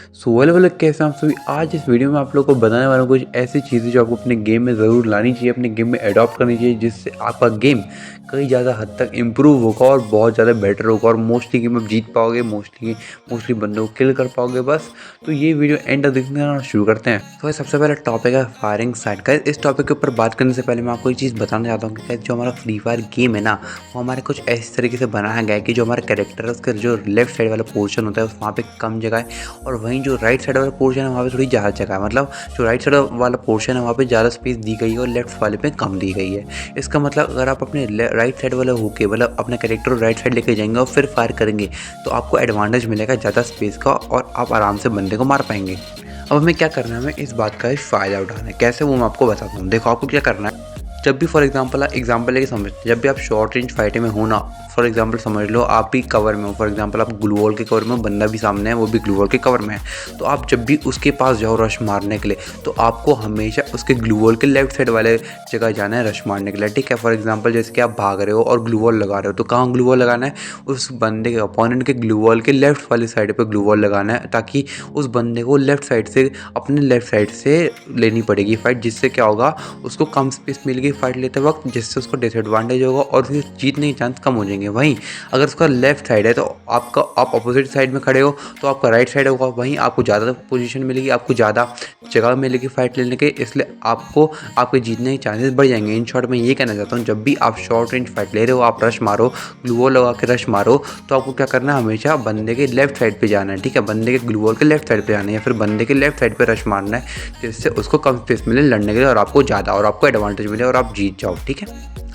Well कैसे हैं आप सभी। आज इस वीडियो में आप लोगों को बताने वाला हूँ कुछ ऐसी चीज़ें जो आपको अपने गेम में ज़रूर लानी चाहिए, अपने गेम में अडॉप्ट करनी चाहिए, जिससे आपका गेम कई ज़्यादा हद तक इम्प्रूव होगा और बहुत ज़्यादा बेटर होगा और मोस्टली गेम आप जीत पाओगे, मोस्टली बंदों को किल कर पाओगे। बस तो ये वीडियो एंड तक देखने और शुरू करते हैं। तो सबसे पहला टॉपिक है फायरिंग साइड का। इस टॉपिक के ऊपर बात करने से पहले मैं आपको एक चीज़ बताना चाहता हूँ कि जो हमारा फ्री फायर गेम है ना, वो हमारे कुछ ऐसे तरीके से बनाया गया है कि जो हमारे कैरेक्टर है उसका जो लेफ्ट साइड वाला पोर्शन होता है वहाँ पे कम जगह है, और वहीं जो राइट साइड वाला पोर्शन है वहाँ पे थोड़ी ज़्यादा जगह है। मतलब जो राइट साइड वाला पोर्शन है वहाँ पे ज़्यादा स्पेस दी गई है और लेफ्ट वाले पे कम दी गई है। इसका मतलब अगर आप अपने राइट साइड वाला होके मतलब अपना कैरेक्टर राइट साइड लेके जाएंगे और फिर फायर करेंगे तो आपको एडवांटेज मिलेगा ज़्यादा स्पेस का और आप आराम से बंदे को मार पाएंगे। अब हमें क्या करना है, हमें इस बात का फ़ायदा उठाना है। कैसे, वो मैं आपको बताता हूँ। देखो, आपको क्या करना है, जब भी फॉर एग्जांपल लेके समझते, जब भी आप शॉर्ट रेंज फाइटिंग में हो ना, फॉर एग्जांपल समझ लो आप भी कवर में हो, फॉर एग्जांपल आप ग्लू वॉल के कवर में हो, बंदा भी सामने है वो भी ग्लू वॉल के कवर में है, तो आप जब भी उसके पास जाओ रश मारने के लिए तो आपको हमेशा उसके ग्लू वॉल के लेफ्ट साइड वाले जगह जाना है रश मारने के लिए। ठीक है, फॉर एग्जाम्पल जैसे कि आप भाग रहे हो और ग्लू वॉल लगा रहे हो, तो कहाँ ग्लू वॉल लगाना है, उस बंदे के अपोनेंट के ग्लू वॉल के लेफ्ट वाली साइड पर ग्लू वॉल लगाना है, ताकि उस बंदे को लेफ्ट साइड से अपने लेफ्ट साइड से लेनी पड़ेगी फाइट, जिससे क्या होगा, उसको कम स्पेस मिलेगी फाइट लेते वक्त, जिससे उसको डिसएडवांटेज होगा और फिर जीतने के चांस कम हो जाएंगे। वहीं अगर उसका लेफ्ट साइड है तो आप अपोजिट साइड में खड़े हो तो आपका राइट साइड होगा, वहीं आपको ज़्यादा पोजीशन मिलेगी, आपको ज़्यादा जगह मिलेगी फाइट लेने के, इसलिए आपको आपके जीतने के चांसेस बढ़ जाएंगे। इन शॉर्ट मैं ये कहना चाहता हूँ, जब भी आप शॉर्ट रेंज फाइट ले रहे हो, आप रश मारो, ग्लू वॉल लगा के रश मारो, तो आपको क्या करना है, हमेशा बंदे के लेफ्ट साइड पे जाना है। ठीक है, बंदे के ग्लू वॉल के लेफ्ट साइड पे जाना है या फिर बंदे के लेफ्ट साइड पे रश मारना है, जिससे उसको कम स्पेस मिले लड़ने के लिए और आपको ज़्यादा और आपको एडवांटेज मिले और आप जीत जाओ। ठीक है,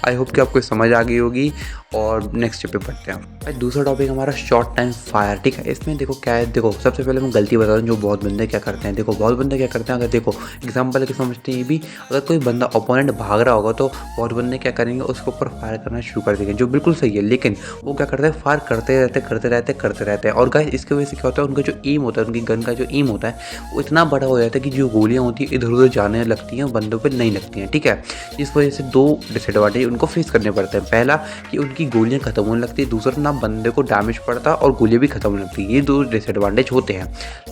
आई होप कि आपको समझ आ गई होगी। और नेक्स्ट स्टेप पे बढ़ते हैं। भाई दूसरा टॉपिक हमारा शॉर्ट टाइम फायर। ठीक है, इसमें देखो क्या है, देखो सबसे पहले मैं गलती बता दूँ जो बहुत बंदे क्या करते हैं। देखो बहुत बंदे क्या करते हैं, अगर देखो एग्जांपल के समझते हैं ये भी, अगर कोई बंदा ओपोनेंट भाग रहा होगा तो बहुत बंदे क्या करेंगे, उसके ऊपर फायर करना शुरू कर देंगे, जो बिल्कुल सही है, लेकिन वो क्या करते हैं, फायर करते रहते हैं। और गाइस इसकी वजह से क्या होता है, उनका जो एम होता है, उनकी गन का जो एम होता है वो इतना बड़ा हो जाता है कि जो गोलियाँ होती है इधर उधर जाने लगती हैं, बंदों पर नहीं लगती हैं। ठीक है, इस वजह से दो डिसएडवांटेज उनको फेस करने पड़ते हैं। पहला कि उनकी गोलियां खत्म होने लगती है, दूसरा ना बंदे को डैमेज पड़ता और गोलियां भी खत्म होने लगती है। ये दो डिसएडवांटेज होते हैं।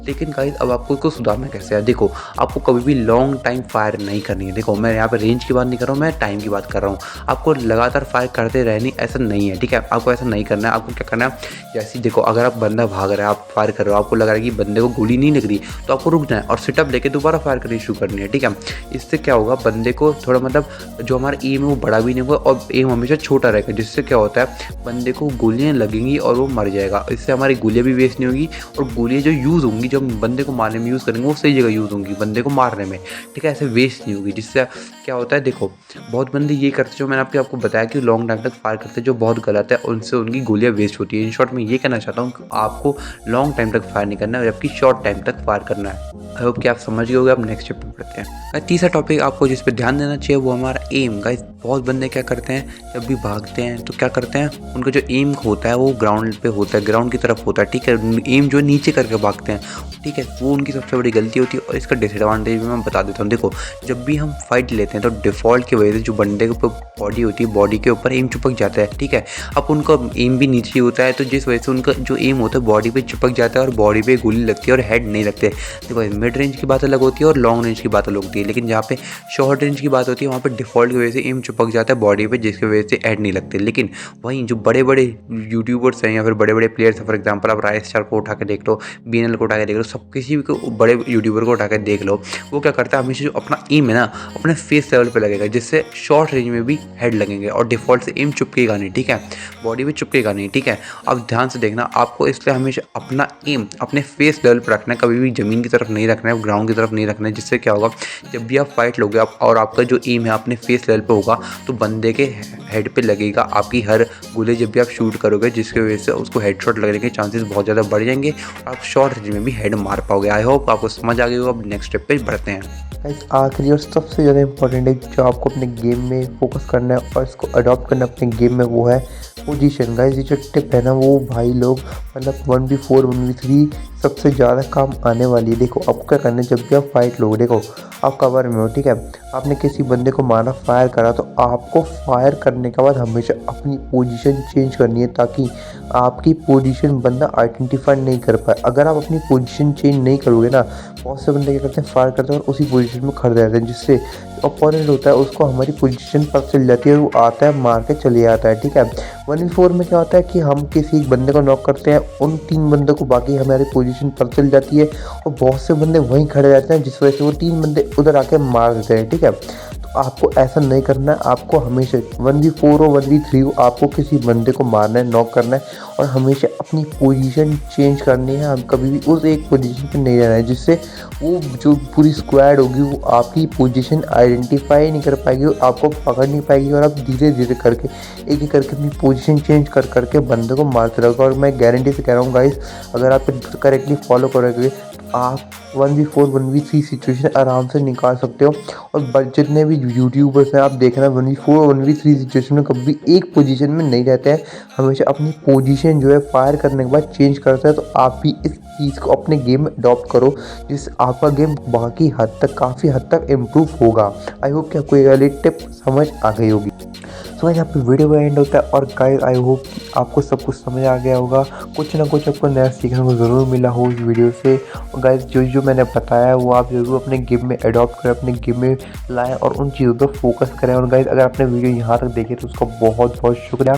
लेकिन गाइस अब आपको इसको सुधारना कैसे है, देखो आपको कभी भी लॉन्ग टाइम फायर नहीं करनी है। देखो मैं यहाँ पे रेंज की बात नहीं कर रहा हूँ, मैं टाइम की बात कर रहा हूँ। आपको लगातार फायर करते रहनी ऐसा नहीं है। ठीक है, आपको ऐसा नहीं करना है। आपको क्या करना है, जैसे देखो अगर आप बंदा भाग रहा है, आप फायर कर रहे हो, आपको लग रहा है कि बंदे को गोली नहीं लग रही, तो आपको रुक जाए और सिटअप लेके दोबारा फायर करनी शुरू करनी है। ठीक है, इससे क्या होगा, बंदे को थोड़ा मतलब जो हमारा एम है वो बड़ा भी नहीं होगा और एम हमेशा छोटा रहेगा, जिससे क्या होता है, बंदे को गोलियां लगेंगी और वो मर जाएगा। इससे हमारी गोलियां भी वेस्ट नहीं होगी और गोलियां जो यूज़ होंगी, जो हम बंदे को मारने में यूज़ करेंगे, वो सही जगह यूज़ होंगी बंदे को मारने में। ठीक है, ऐसे वेस्ट नहीं होगी। जिससे क्या होता है, देखो बहुत बंदे ये करते, जो मैंने आपको बताया कि लॉन्ग टाइम तक फायर करते, जो बहुत गलत है, उनसे उनकी गोलियां वेस्ट होती है। इन शॉर्ट में ये कहना चाहता हूँ कि आपको लॉन्ग टाइम तक फायर नहीं करना है, जबकि शॉर्ट टाइम तक फायर करना है। आई होप कि आप समझ गए होगे। अब नेक्स्ट स्टेप पे बढ़ते हैं। तीसरा टॉपिक आपको जिस पे ध्यान देना चाहिए वो हमारा एम। गाइस बहुत बंदे क्या करते हैं, जब भी भागते हैं तो क्या करते हैं, उनका जो एम होता है वो ग्राउंड पे होता है, ग्राउंड की तरफ होता है। ठीक है, एम जो नीचे करके भागते हैं, ठीक है, वो उनकी सबसे बड़ी गलती होती है। और इसका डिसएडवांटेज भी मैं बता देता हूँ। देखो जब भी हम फाइट लेते हैं तो डिफ़ॉल्ट की वजह से जो बंदे के ऊपर बॉडी होती है, बॉडी के ऊपर एम चिपक जाता है। ठीक है, अब उनका एम भी नीचे होता है, तो जिस वजह से उनका जो एम होता है बॉडी पे चिपक जाता है और बॉडी पे गोली लगती है और हेड नहीं लगते। देखो मिड रेंज की बात अलग होती है और लॉन्ग रेंज की बात अलग होती है, लेकिन जहाँ पे शॉर्ट रेंज की बात होती है वहाँ पे डिफ़ॉल्ट की वजह से एम चिपक जाता है बॉडी पे, जिसकी वजह से हेड नहीं लगते। लेकिन वहीं जो बड़े बड़े यूट्यूबर्स हैं या फिर बड़े बड़े प्लेयर्स हैं, फॉर एग्जाम्पल आप राइस स्टार को उठा के देख लो, BNL को उठा के देख लो, सब किसी भी बड़े यूट्यूबर को उठा के देख लो, वो क्या करता है, हमेशा जो अपना एम है ना अपने फेस लेवल पे लगेगा, जिससे शॉर्ट रेंज में भी हेड लगेंगे और डिफ़ॉल्ट से एम चुपकेगा नहीं। ठीक है, बॉडी पे चुपकेगा नहीं। ठीक है, अब ध्यान से देखना, आपको इसलिए हमेशा अपना एम अपने फेस लेवल पर रखना है, कभी भी ज़मीन की तरफ नहीं रखना है, ग्राउंड की तरफ नहीं रखना है। जिससे क्या होगा, जब भी आप फाइट लोगे और आपका जो एम है अपने फेस लेवल पे होगा, तो बंदे के हेड पे लगेगा आपकी हर गोली जब भी आप शूट करोगे, जिसकी वजह से उसको हेडशॉट लगने के चांसेस बहुत ज़्यादा बढ़ जाएंगे और आप शॉर्ट रेंज में भी हेड मार पाओगे। आई होप आपको समझ आ गई हो। अब नेक्स्ट स्टेप पे बढ़ते हैं। गाइस आखिरी और सबसे ज़्यादा इम्पोर्टेंट है जो आपको अपने गेम में फोकस करना है और इसको अडॉप्ट करना है अपने गेम में, वो है पोजीशन। गाइस ये जो टिप है ना वो भाई लोग मतलब 1v4 1v3 सबसे ज़्यादा काम आने वाली है। देखो आपको क्या करना है, जब भी आप फाइट लोगे, देखो आप कवर में हो, ठीक है, आपने किसी बंदे को मारा, फायर करा, तो आपको फायर करने के बाद हमेशा अपनी पोजीशन चेंज करनी है ताकि आपकी पोजीशन बंदा आइडेंटिफाई नहीं कर पाए। अगर आप अपनी पोजीशन चेंज नहीं करोगे ना, बहुत से बंदे क्या करते हैं, फायर करते हैं और उसी पोजीशन में खड़े रहते हैं, जिससे अपोनेंट होता है उसको हमारी पोजीशन पता चल जाती है और वो आता है मार के चले जाता है। ठीक है, 1v4 में क्या होता है कि हम किसी एक बंदे को नॉक करते हैं, उन 3 बंदों को बाकी हमारी पोजीशन पता चल जाती है और बहुत से बंदे वहीं खड़े रहते हैं, जिस वजह से वो 3 बंदे उधर आके मार देते हैं। ठीक है, तो आपको ऐसा नहीं करना है, आपको हमेशा 1v4 हो 1v3 हो, आपको किसी बंदे को मारना है, नॉक करना है और हमेशा अपनी पोजीशन चेंज करनी है। हम कभी भी उस एक पोजीशन पे नहीं रहना है, जिससे वो जो पूरी स्क्वाड होगी वो आपकी पोजीशन आइडेंटिफाई नहीं कर पाएगी, आपको पकड़ नहीं पाएगी और आप धीरे धीरे करके एक एक करके अपनी पोजीशन चेंज कर करके बंदे को मारते रहोगे। और मैं गारंटी से कह रहा हूँ गाइस, अगर आप करेक्टली फॉलो करोगे तो आप 1v4 1v3 सिचुएशन आराम से निकाल सकते हो। और जितने भी यूट्यूबर्स हैं आप देखना 1v4 और 1v3 सिचुएशन में कभी एक पोजीशन में नहीं रहते हैं, हमेशा अपनी पोजीशन जो है फायर करने के बाद चेंज करते हैं। तो आप भी इस चीज़ को अपने गेम में अडॉप्ट करो, जिससे आपका गेम बाकी हद तक काफ़ी हद तक इम्प्रूव होगा। आई होप कि आपको ये वाली टिप समझ आ गई होगी। सो गाइस यहाँ पे वीडियो का एंड होता है और गाइस आई होप आपको सब कुछ समझ आ गया होगा, कुछ ना कुछ आपको नया सीखने को ज़रूर मिला हो इस वीडियो से। और गाइस जो जो मैंने बताया वो आप ज़रूर अपने गेम में अडॉप्ट करें, अपने गेम में लाएं और उन चीज़ों पर फोकस करें। और गाइस अगर आपने वीडियो यहाँ तक देखी तो उसका बहुत बहुत शुक्रिया।